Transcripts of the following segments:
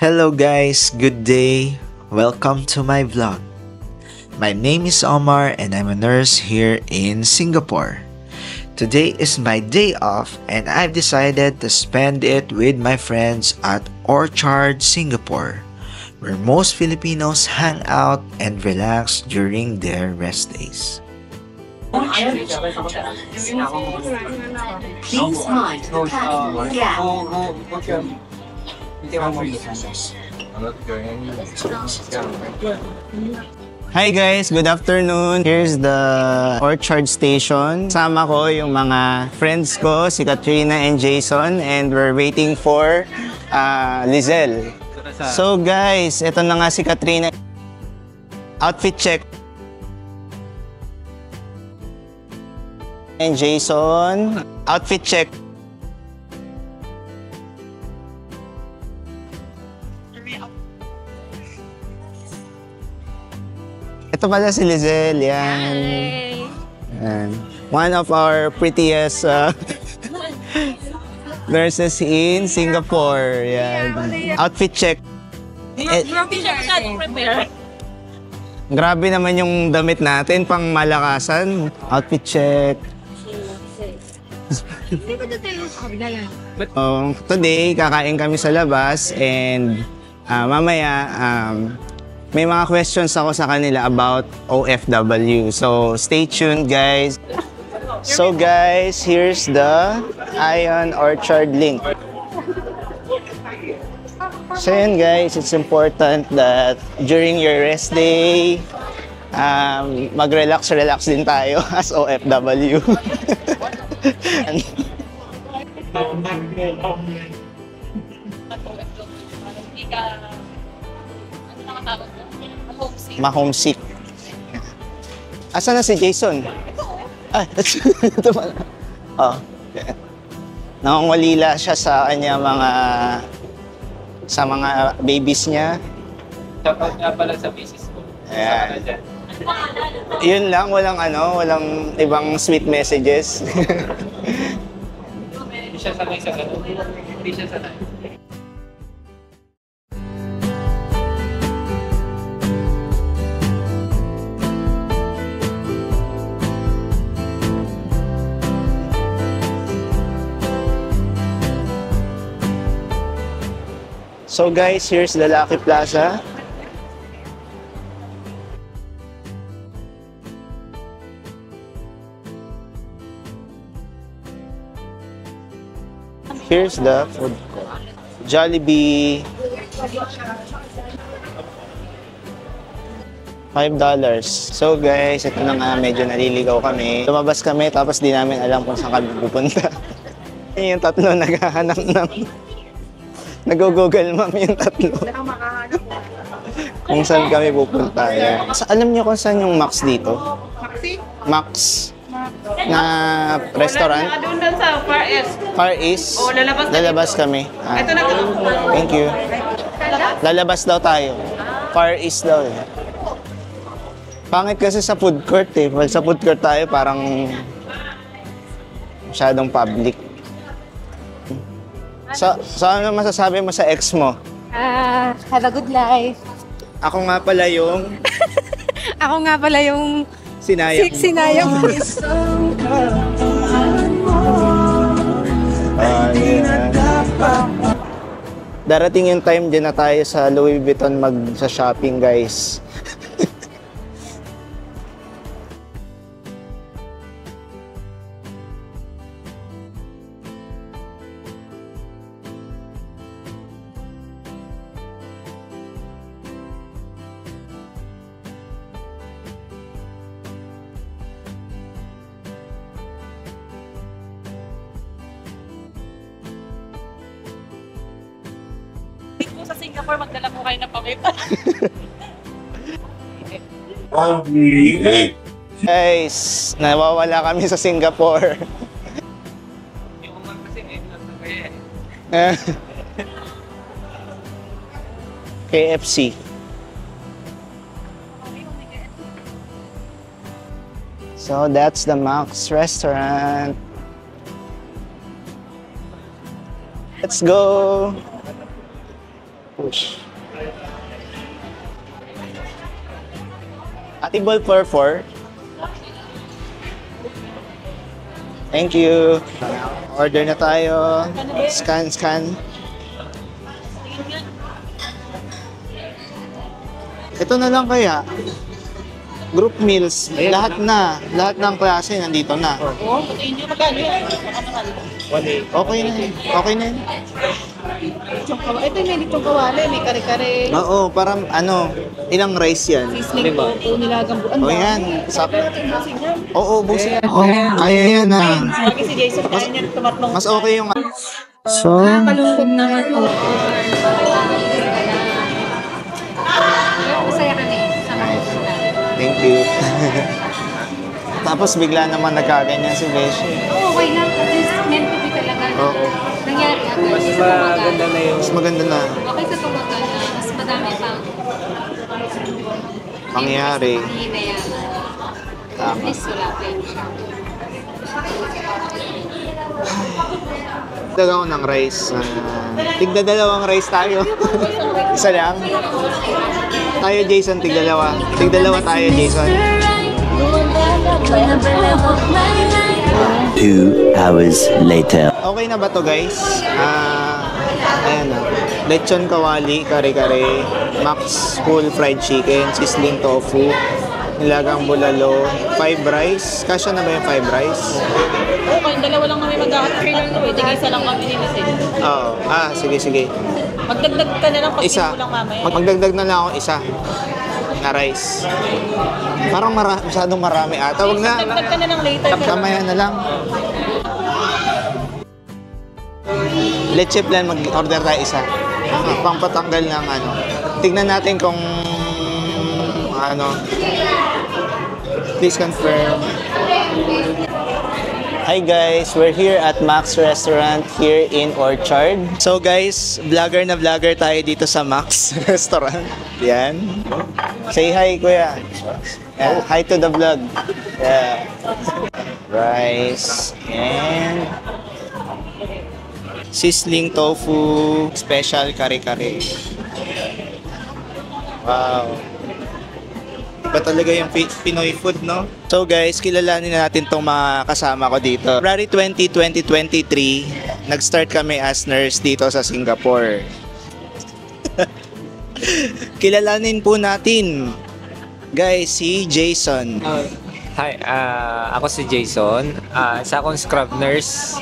Hello guys, good day. Welcome to my vlog. My name is Omar and I'm a nurse here in Singapore. Today is my day off and I've decided to spend it with my friends at Orchard, Singapore, where most Filipinos hang out and relax during their rest days. Please mind the platform gap. Hi guys, good afternoon. Here's the Orchard Station. Sama ko yung mga friends ko, si Katrina and Jason, and we're waiting for Lizelle. So guys, ito na nga si Katrina. Outfit check. And Jason, outfit check. Ito pala si Lizelle, yan. Yan. One of our prettiest nurses in Singapore. Yan. Outfit check. Grabe naman yung damit natin, pang malakasan. Outfit check. Today, kakain kami sa labas and mamaya may mga questions ako sa kanila about OFW. So, stay tuned guys. So guys, here's the Ion Orchard link. So yun guys, it's important that during your rest day, mag-relax din tayo as OFW. Ma-homesick. Asa na si Jason? Ah, ito pala. Oh. Nangungulila siya sa kanya mga babies niya. Dapat nga pala sa misis ko. Ayan. Yun lang, walang ibang sweet messages. Hindi siya sanay sa ganun. Hindi siya sanay. So guys, here's the Lucky Plaza. Here's the food court. Jollibee. $5. So guys, ito na nga, medyo naliligaw kami. Lumabas kami tapos di namin alam kung saan kami pupunta. Yung tatlo naghahanap ng nag-google ma'am yung tatlo. Kung saan kami pupunta. Yan. So, alam niyo kung saan yung Max dito? Max? Na restaurant? Doon sa Far East. Far East? Oo, lalabas kami. Ito na. Thank you. Lalabas daw tayo. Far East daw eh. Pangit kasi sa food court eh. Well, sa food court tayo parang masyadong public. So ano masasabi mo sa ex mo? Have a good life. Ako nga pala yung Ako nga pala yung sinayang. sinayang. Darating yung time din na tayo sa Louis Vuitton mag-shopping guys. Sa Singapore, magdala ko kayo ng pamita. Guys, nawawala kami sa Singapore. Yung umang kasi ngayon lang na kaya. KFC. So that's the Max restaurant. Let's go! push. Ate ball for 4. Thank you. Order na tayo. Scan, scan. Ito na lang kaya. Group meals, lahat na. Lahat ng klase nandito na. Okay na yun. Okay na yun. Ito may lechong kawali, may kare-kare. Oo, parang ilang rice yan? Sisling po, nilagang buwan. O yan, Oo, busin. Kaya yan ha. Lagi si Jason, kaya niya tumatlong. Mas okay yung... So, Malungkot naman po. Masaya kami sa mga thank you. Tapos bigla naman nagkaganyan si Beshi. okay lang. At least meant to be talaga. Oo. Nangyari agad. Mas maganda na yung Mas maganda na Okay sa tumagal na mas madami pang mangyari. hinayaman. At Tama. least wala pa yun. Dagdag ako ng rice. Tigda dalawang rice tayo. Isa lang. Tayo Jason, tigdalawa. Tigdalawa tayo Jason. 2 hours later. Okay na ba to guys? Ayan na. Lechon kawali, kare-kare, Max full fried chicken, sizzling tofu, nilagang bulalo, 5 rice. Kasya na ba yung 5 rice? Okay, dalawa lang kami mag-ahatid lang ko. Tingin isa lang kami ni Lisel. Oo. Sige, sige. Magdagdag ka na lang pag Isa. mo lang mamaya. Magdagdag na lang ako isa na rice. Parang masyadong marami ata. Wag na. Dagdag ka na lang later. Kamaya na lang. Leche plan, mag-order tayo isa. Pampatanggal ng Tignan natin kung Please confirm. Hi guys, we're here at Max Restaurant here in Orchard. So guys, vlogger na vlogger tayo dito sa Max Restaurant. Yan. Say hi kuya. Yeah, hi to the vlog. Yeah. Rice and sizzling tofu, special kare-kare. Wow. Iba talaga yung Pinoy food, no? So guys, kilalanin na natin tong mga kasama ko dito. February 20, 2023, nag-start kami as nurse dito sa Singapore. Kilalanin po natin, guys, si Jason. Hi, ako si Jason. Isa akong scrub nurse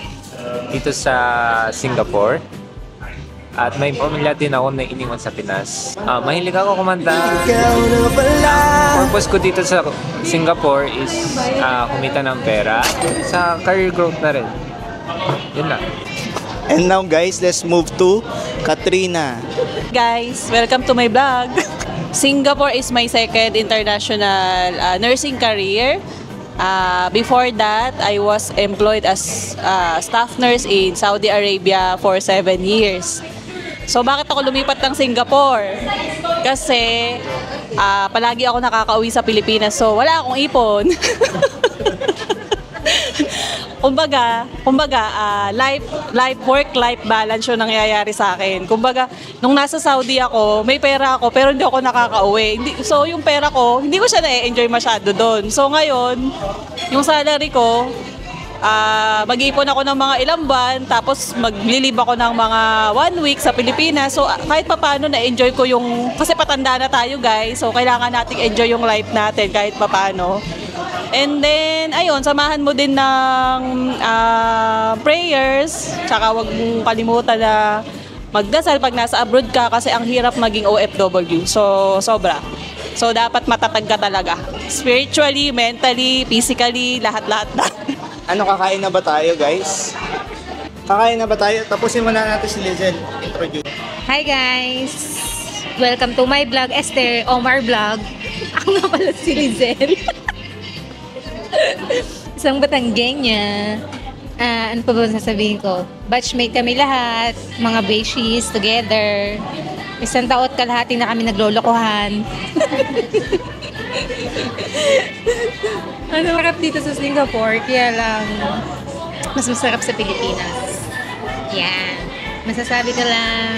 dito sa Singapore. At may pamilya din ako na iniwan sa Pinas. Mahilig ako kumanta. Purpose ko dito sa Singapore is kumita ng pera. Sa career growth na rin. Yun lang. And now guys, let's move to Katrina. Guys, welcome to my vlog. Singapore is my second international nursing career. Before that, I was employed as staff nurse in Saudi Arabia for 7 years. So bakit ako lumipat ng Singapore? Kasi palagi ako nakakauwi sa Pilipinas, so wala akong ipon. Kumbaga, work-life balance yung nangyayari sa akin. Kumbaga, nung nasa Saudi ako, may pera ako, pero hindi ako nakakauwi. So, yung pera ko, hindi ko siya na-enjoy masyado doon. So, ngayon, yung salary ko, mag-iipon ako ng mga ilang buwan, tapos maglilib ako ng mga 1 week sa Pilipinas. So, kahit papaano na-enjoy ko yung, kasi patanda na tayo guys, so kailangan nating enjoy yung life natin kahit papaano. And then, ayun, samahan mo din ng prayers, tsaka wag mong kalimutan na magdasal pag nasa abroad ka kasi ang hirap maging OFW. So, sobra. So, dapat matatag ka talaga. Spiritually, mentally, physically, lahat-lahat na. Kakain na ba tayo guys? Kakain na ba tayo? Tapusin muna natin si Lizel. Introduce. Hi guys! Welcome to my vlog, Esther Omar Vlog. Ako nga pala si Lizel. Isang Batanggenya. Ano pa ba sasabihin ko? Batchmate kami lahat, mga beshies together. Isang taot kalahati na kami naglolokohan. Ano masarap dito sa Singapore, kaya lang mas masarap sa Pilipinas. Yan. Masasabi ko lang,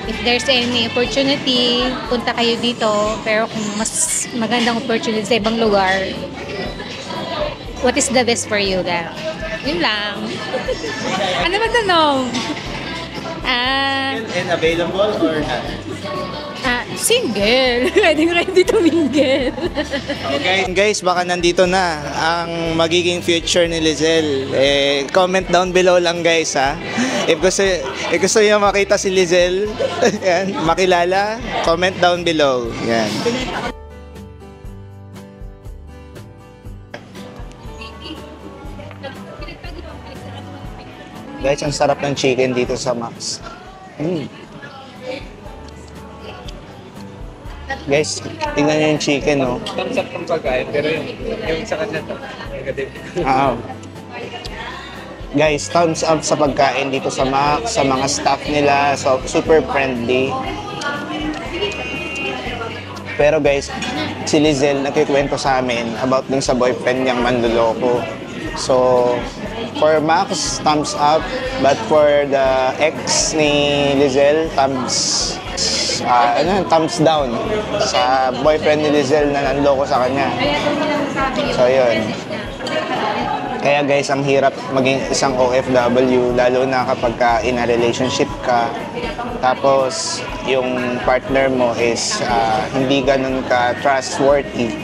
If there's any opportunity, punta kayo dito. Pero kung mas magandang opportunity sa ibang lugar, what is the best for you, da? Yun lang. Ano ba tanong? And available or not? Single. Ready to mingle. Okay. Guys, baka nandito na ang magiging future ni Lizelle. Comment down below lang guys ha. If gusto niyo makita si Lizelle, yan, makilala, comment down below. Yan. Guys, ang sarap ng chicken dito sa Max. Guys, tingnan niyo yung chicken, no? Thumbs up ng pagkain, pero yung sa kanya to, negative. Guys, thumbs up sa pagkain dito sa Max, sa mga staff nila, so super friendly. Pero guys, si Lizelle nagkikwento sa amin about dun sa boyfriend niyang manloloko. So, for Max, thumbs up. But for the ex ni Lizelle, thumbs down sa boyfriend ni Lizelle na nanloko sa kanya. So, yun. Kaya guys, ang hirap maging isang OFW, lalo na kapag in a relationship ka. Tapos, yung partner mo is hindi ganun ka trustworthy.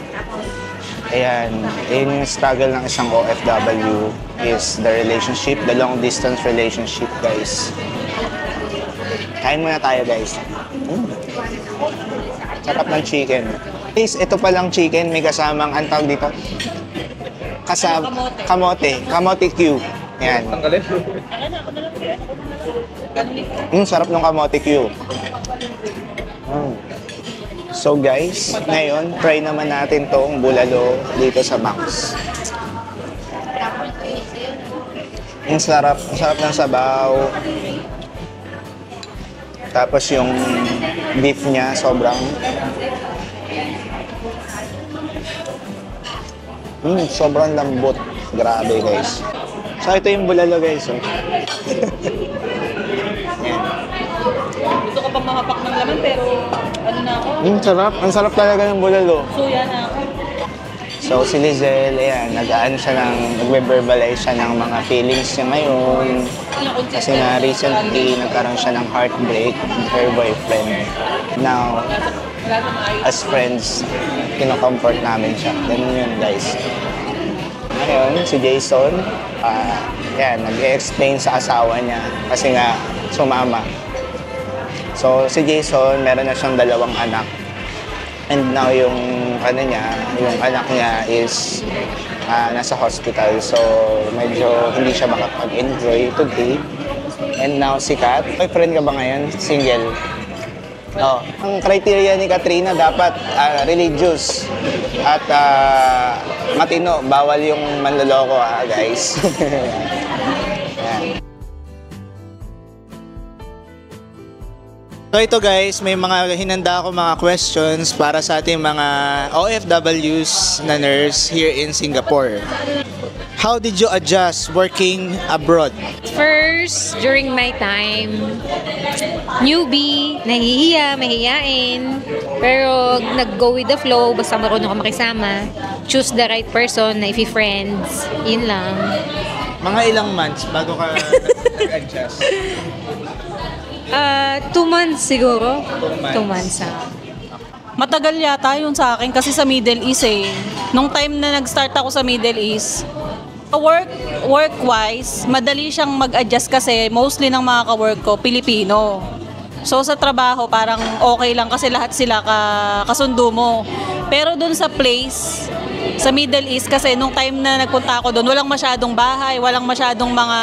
Ayan, yung struggle ng isang OFW is the relationship, the long distance relationship, guys. Kain muna tayo, guys. Sarap ng chicken. Guys, ito palang chicken, may kasamang, ang tawag dito? Kamote cube. Ayan. Tanggalin. Sarap ng kamote cube. So guys, ngayon, try naman natin tong bulalo dito sa Max. Ang sarap ng sabaw. Tapos yung beef niya, sobrang sobrang lambot. Grabe guys. So ito yung bulalo guys. Gusto ko pang mahapak ng laman pero ano na ako? Sarap. Ang sarap talaga ng bulalo. Suya na ako. So si Lizelle, ayan, nagve-verbalize siya ng mga feelings niya ngayon. Kasi nga recently nagkaroon siya ng heartbreak with her boyfriend. Now, as friends, kino-comfort namin siya. Ganun yun guys. Ngayon, si Jason, nag-explain sa asawa niya kasi nga sumama. So, si Jason, meron na siyang 2 anak. And now, yung anak niya is nasa hospital. So, medyo hindi siya makapag-enjoy today. And now, si Kat, boyfriend ka ba ngayon? Single? Oh, ang criteria ni Katrina dapat religious at matino. Bawal yung manloloko, guys. Yan. So ito guys, may mga hinanda ako mga questions para sa ating mga OFWs na nurse here in Singapore. How did you adjust working abroad? First, during my time, newbie, nahihiya, mahihiyain. Pero nag-go with the flow, basta marunong ka makisama. Choose the right person na i-friends. Yun lang. Mga ilang months bago ka nag-adjust? 2 months siguro. 2 months. 2 months. Matagal yata yun sa akin kasi sa Middle East eh. Nung time na nag-start ako sa Middle East, work-wise, madali siyang mag-adjust kasi mostly ng mga ka-work ko, Pilipino. So sa trabaho, parang okay lang kasi lahat sila kasundo mo. Pero dun sa place, sa Middle East kasi nung time na nagpunta ako doon, walang masyadong bahay, walang masyadong mga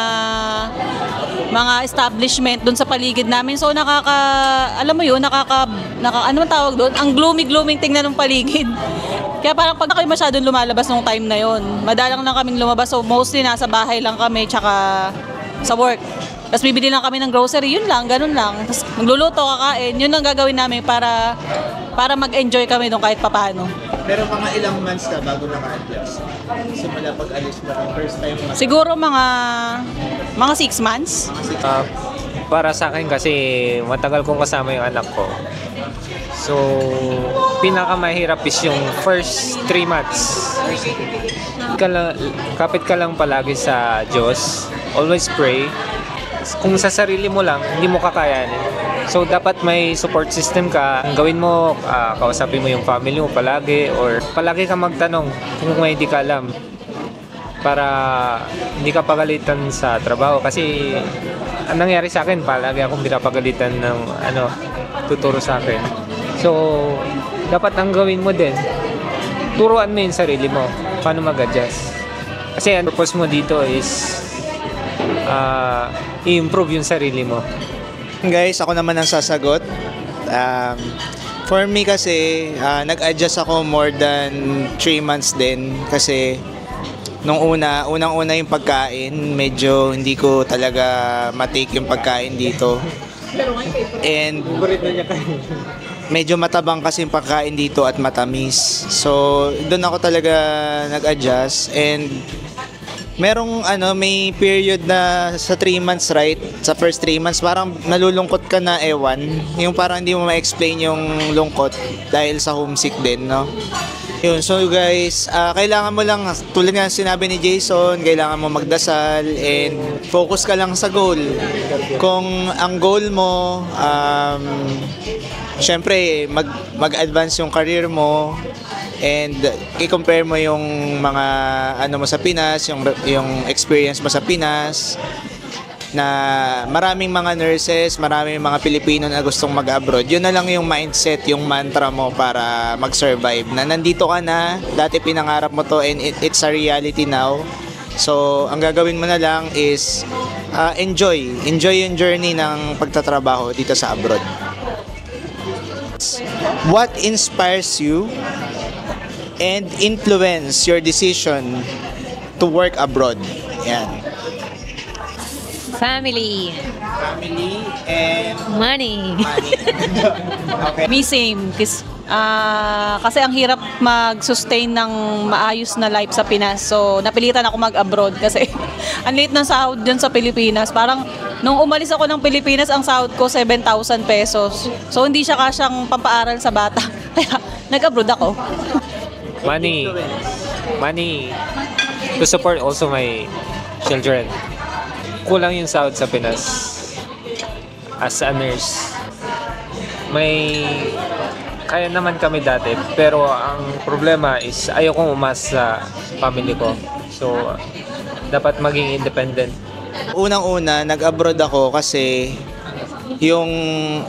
establishment doon sa paligid namin. So alam mo yun, ano man tawag doon? Ang gloomy tingnan ng paligid. Kaya parang pag ako'y masyadong lumalabas nung time na yon, madalang lang kaming lumabas. So mostly nasa bahay lang kami, tsaka sa work. Tapos bibili lang kami ng grocery, yun lang, ganun lang. Tapos magluluto, kakain, yun ang gagawin namin para mag-enjoy kami doon kahit papano. Pero mga ilang months ka bago naka-adjust? Simula pag-alis mo, first time mo? Siguro mga 6 months. Para sa akin kasi matagal kong kasama yung anak ko. So, pinakamahirap is yung first 3 months. Kapit ka lang palagi sa Diyos. Always pray. Kung sa sarili mo lang, hindi mo kakayanin. So, dapat may support system ka. Ang gawin mo, kausapin mo yung family mo palagi or palagi ka magtanong kung may hindi ka alam para hindi ka pagalitan sa trabaho. Kasi ang nangyari sa akin, palagi akong pinapagalitan ng tuturo sa akin. So, dapat ang gawin mo din, turuan mo yung sarili mo, paano mag-adjust. Kasi ang purpose mo dito is i-improve yung sarili mo. Guys, ako naman ang sasagot. For me kasi, nag-adjust ako more than 3 months din kasi nung unang-una yung pagkain, medyo hindi ko talaga matake yung pagkain dito. And medyo matabang kasi yung pagkain dito at matamis. So, doon ako talaga nag-adjust and may period na sa 3 months, right? Sa first 3 months, parang nalulungkot ka na ewan. Yung parang hindi mo ma-explain yung lungkot dahil sa homesick din, no? Yun, so guys, kailangan mo lang, tulad nga sinabi ni Jason, kailangan mo magdasal and focus ka lang sa goal. Kung ang goal mo, syempre, mag-advance yung career mo and i-compare mo yung mga mo sa Pinas, yung experience mo sa Pinas, na maraming mga nurses, maraming mga Pilipino na gustong mag-abroad. Yun na lang yung mindset, yung mantra mo para mag-survive. Na nandito ka na, dati pinangarap mo to and it's a reality now. So, ang gagawin mo na lang is enjoy yung journey ng pagtatrabaho dito sa abroad. What inspires you and influence your decision to work abroad? Yan. Family. Family and Money. okay. Me same. Kasi ang hirap mag-sustain ng maayos na life sa Pinas. So, napilitan ako mag-abroad kasi ang liit ng sahod dyan sa Pilipinas. Parang nung umalis ako ng Pilipinas, ang sahod ko 7,000 pesos. So, hindi siya kasyang pampaaral sa bata. Kaya, nag-abroad ako. Money to support also my children. Kulang yung sahod sa Pinas as a nurse. Kaya naman kami dati, pero ang problema is ayokong umasa sa family ko. So, dapat maging independent. Unang-una, nag-abroad ako kasi yung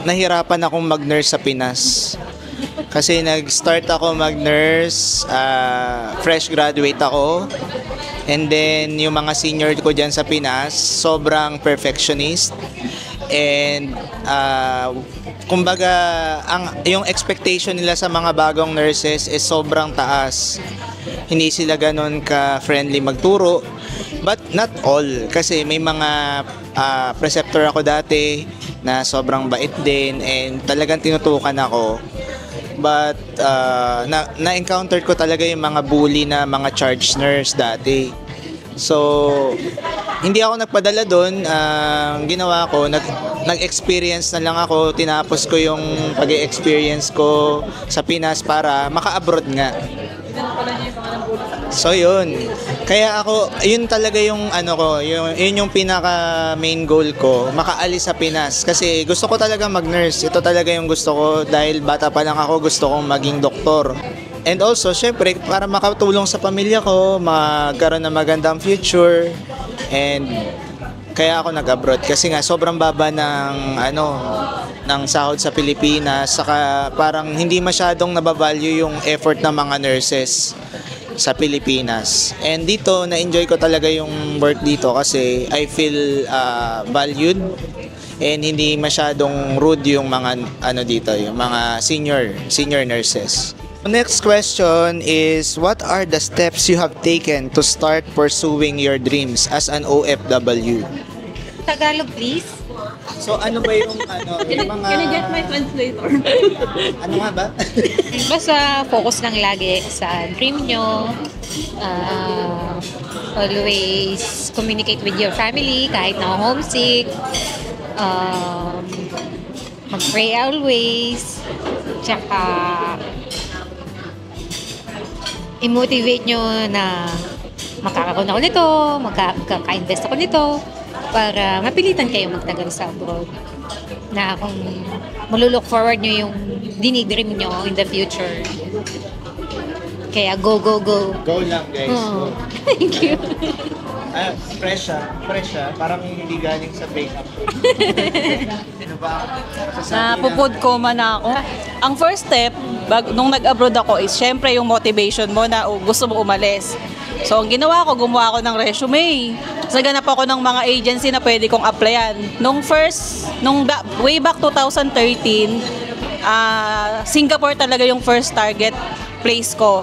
nahirapan akong mag-nurse sa Pinas. Kasi nag-start ako mag-nurse, fresh graduate ako. And then, yung mga senior ko dyan sa Pinas, sobrang perfectionist. And, kumbaga, yung expectation nila sa mga bagong nurses is sobrang taas. Hindi sila ganun ka-friendly magturo. But not all. Kasi may mga preceptor ako dati na sobrang bait din and talagang tinutukan ako. But na-encounter ko talaga yung mga bully na mga charge nurse dati. So, hindi ako nagpadala doon. Ang ginawa ko, nag-experience na lang ako. Tinapos ko yung pag-experience ko sa Pinas para maka-abroad nga. So, yun. Kaya ako, yun talaga yung yun yung pinaka main goal ko, makaalis sa Pinas. Kasi gusto ko talaga mag-nurse. Ito talaga yung gusto ko dahil bata pa lang ako, gusto kong maging doktor. And also, syempre, para makatulong sa pamilya ko, magkaroon ng magandang future. And kaya ako nag-abroad kasi nga sobrang baba ng sahod sa Pilipinas, saka parang hindi masyadong nabavalue yung effort ng mga nurses sa Pilipinas. And dito, na-enjoy ko talaga yung work dito kasi I feel valued and hindi masyadong rude yung mga dito, yung mga senior nurses. Next question is, what are the steps you have taken to start pursuing your dreams as an OFW? Tagalog, please. So ano ba yung yung mga... Can I get my translator? Ano nga ba? Basta focus lang lagi sa dream nyo. Always communicate with your family kahit na homesick. um, mag-pray always, tsaka i-motivate nyo na makakaroon ako nito, magkaka-invest ako nito para mapilitan kayo magtagal sa abroad. Na kung malulook forward nyo yung dinidream nyo in the future. Kaya go, go, go. Go lang, guys. Oh. Thank you. Fresh siya. Parang hindi galing sa breakup. Ano ba? Napupod ko man ako. Ang first step, nung nag-abroad ako is syempre yung motivation mo na gusto mo umalis. So ang ginawa ko, gumawa ako ng resume. Naganap ako ng mga agency na pwede kong applyan. Way back 2013, Singapore talaga yung first target place ko.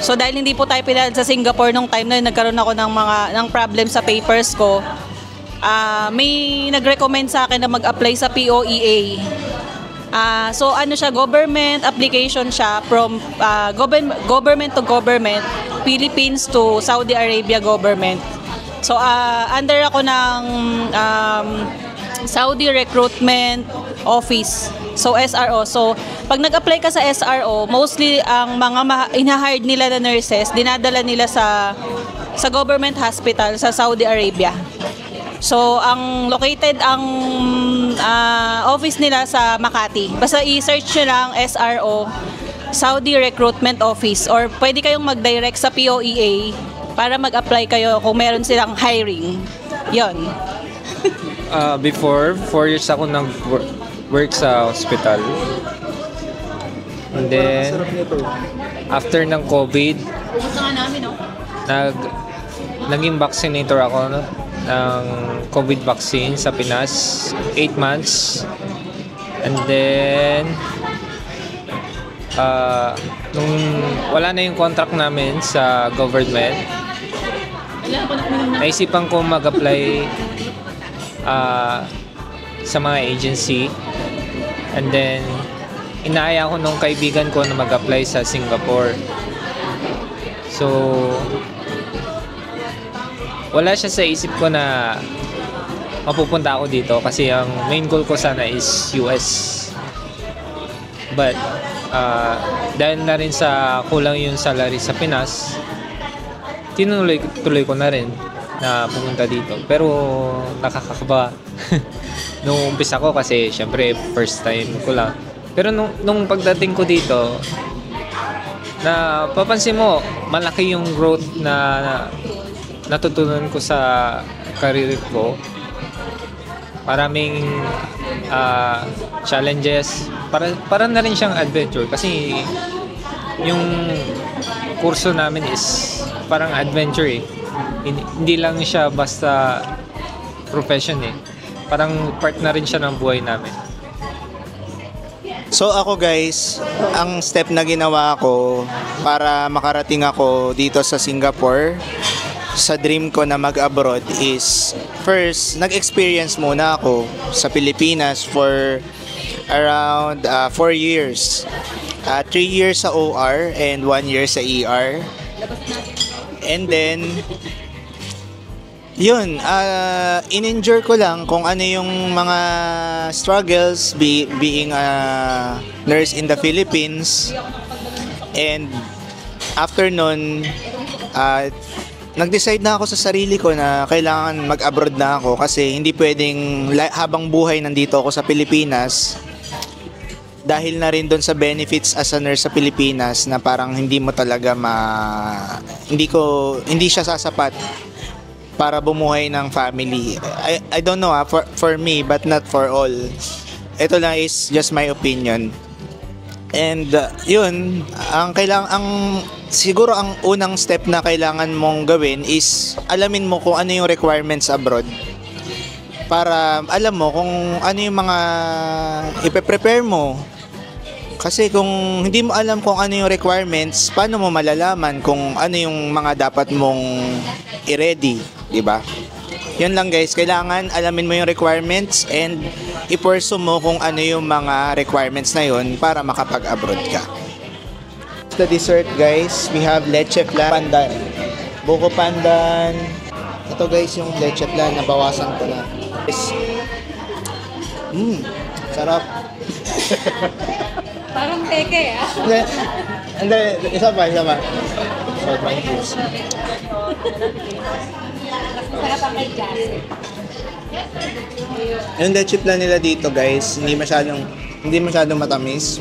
So dahil hindi po tayo pinalad sa Singapore nung time na yun, nagkaroon ako ng problem sa papers ko. May nag-recommend sa akin na mag-apply sa POEA. So ano siya, government application siya from government to government, Philippines to Saudi Arabia government. So under ako ng Saudi Recruitment Office. So SRO. So pag nag-apply ka sa SRO, mostly ang mga ina-hired nila na nurses, dinadala nila sa government hospital sa Saudi Arabia. So ang located ang office nila sa Makati. Basta i-search nyo lang SRO, Saudi Recruitment Office, or pwede kayong mag-direct sa POEA para mag-apply kayo kung meron silang hiring. Yon. Before, 4 years ako nag-work sa hospital. And then, after ng COVID, naging vaccinator ako ng COVID vaccine sa Pinas, 8 months. And then, nung wala na yung contract namin sa government, naisipan ko mag-apply sa mga agency. And then, inaaya ko nung kaibigan ko na mag-apply sa Singapore. So, wala siya sa isip ko na mapupunta ako dito kasi ang main goal ko sana is US. But, dahil na rin sa kulang yung salary sa Pinas, tuloy ko na rin na pumunta dito. Pero nakakakaba nung umpisa ko kasi syempre first time ko lang. Pero nung pagdating ko dito, na papansin mo malaki yung growth na natutunan ko sa career ko. Maraming challenges. Para na rin siyang adventure kasi yung kurso namin is parang adventure eh. Hindi lang siya basta profession eh. Parang part na rin siya ng buhay namin. So ako guys, ang step na ginawa ko para makarating ako dito sa Singapore, sa dream ko na mag-abroad is, first, nag-experience muna ako sa Pilipinas for around 4 years. 3 years sa OR and 1 year sa ER. And then, yun, in-endure ko lang kung ano yung mga struggles being a nurse in the Philippines. And after nun, nag-decide na ako sa sarili ko na kailangan mag-abroad na ako kasi hindi pwedeng habang buhay nandito ako sa Pilipinas, dahil na rin doon sa benefits as a nurse sa Pilipinas na parang hindi mo talaga hindi siya sasapat para bumuhay ng family. I don't know for me but not for all. Ito lang is just my opinion. And yun, siguro ang unang step na kailangan mong gawin is alamin mo kung ano yung requirements abroad. Para alam mo kung ano yung mga ipe-prepare mo. Kasi kung hindi mo alam kung ano yung requirements, paano mo malalaman kung ano yung mga dapat mong i-ready, di ba? Yun lang guys, kailangan alamin mo yung requirements and i-pursue mo kung ano yung mga requirements na yun para makapag-abroad ka. The dessert guys, we have leche flan, pandan, buko pandan. Ito guys yung leche flan, nabawasan ko na. Sarap. Parang teke ah. Hindi, isa pa. Salt wine juice. Sarap ang may jazz. Yung leche plan nila dito guys, hindi masyadong matamis.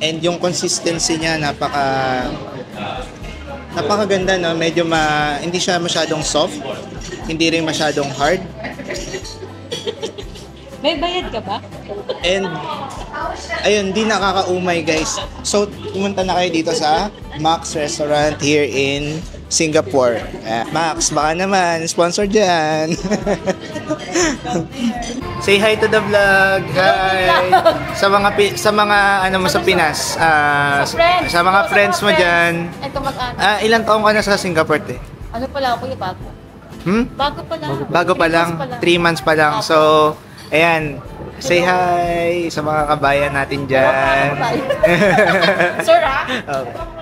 And yung consistency niya napakaganda, no? Medyo hindi siya masyadong soft, hindi rin masyadong hard. May bayad ka ba? And ayun, di nakakaumay guys. So pumunta na kayo dito sa Max Restaurant here in Singapore. Max, baka naman sponsor dyan. Say hi to the vlog. Hi. Sa mga ano mo sa Pinas. Sa mga friends mo dyan. Ito mag-ano. Ilang taong ka na sa Singapore, te? Ano pala ako yung bago? Bago pa lang. Bago pa lang. 3 months pa lang. So, ayan. Say hi sa mga kabayan natin dyan. Sir, ah? Okay.